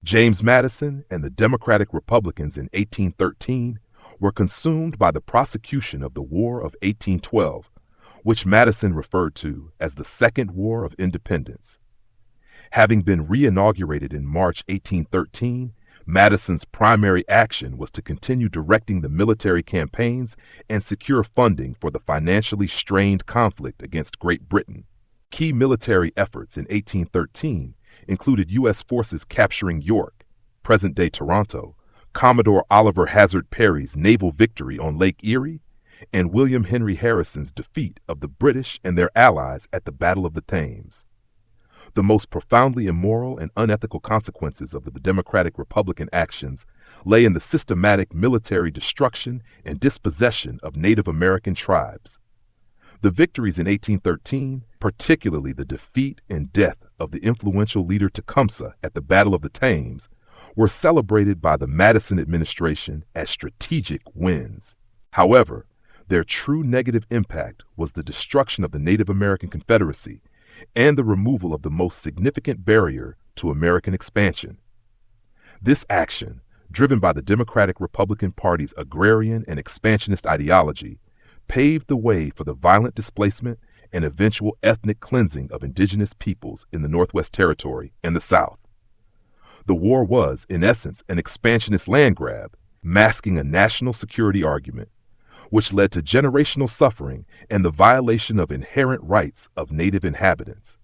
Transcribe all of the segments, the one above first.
James Madison and the Democratic Republicans in 1813 were consumed by the prosecution of the War of 1812, which Madison referred to as the Second War of Independence. Having been re-inaugurated in March 1813, Madison's primary action was to continue directing the military campaigns and secure funding for the financially strained conflict against Great Britain. Key military efforts in 1813 included U.S. forces capturing York, present-day Toronto, Commodore Oliver Hazard Perry's naval victory on Lake Erie, and William Henry Harrison's defeat of the British and their allies at the Battle of the Thames. The most profoundly immoral and unethical consequences of the Democratic-Republican actions lay in the systematic military destruction and dispossession of Native American tribes. The victories in 1813, particularly the defeat and death of the influential leader Tecumseh at the Battle of the Thames, were celebrated by the Madison administration as strategic wins. However, their true negative impact was the destruction of the Native American Confederacy and the removal of the most significant barrier to American expansion. This action, driven by the Democratic-Republican Party's agrarian and expansionist ideology, paved the way for the violent displacement and eventual ethnic cleansing of indigenous peoples in the Northwest Territory and the South. The war was, in essence, an expansionist land grab, masking a national security argument, which led to generational suffering and the violation of inherent rights of native inhabitants.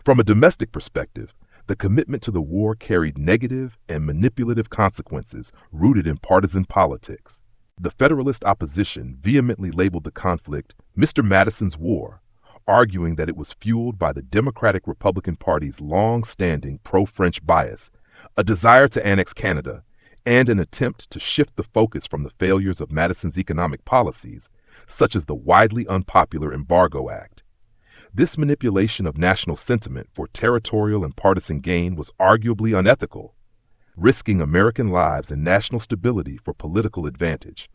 From a domestic perspective, the commitment to the war carried negative and manipulative consequences rooted in partisan politics. The Federalist opposition vehemently labeled the conflict Mr. Madison's War, arguing that it was fueled by the Democratic-Republican Party's long-standing pro-French bias, a desire to annex Canada, and an attempt to shift the focus from the failures of Madison's economic policies, such as the widely unpopular Embargo Act. This manipulation of national sentiment for territorial and partisan gain was arguably unethical, risking American lives and national stability for political advantage.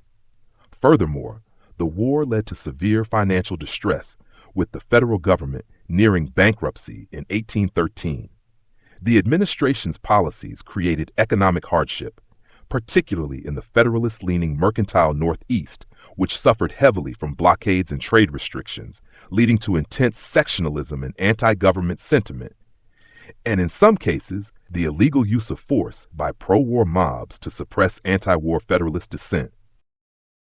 Furthermore, the war led to severe financial distress, with the federal government nearing bankruptcy in 1813. The administration's policies created economic hardship, particularly in the Federalist-leaning mercantile Northeast, which suffered heavily from blockades and trade restrictions, leading to intense sectionalism and anti-government sentiment, and in some cases, the illegal use of force by pro-war mobs to suppress anti-war Federalist dissent.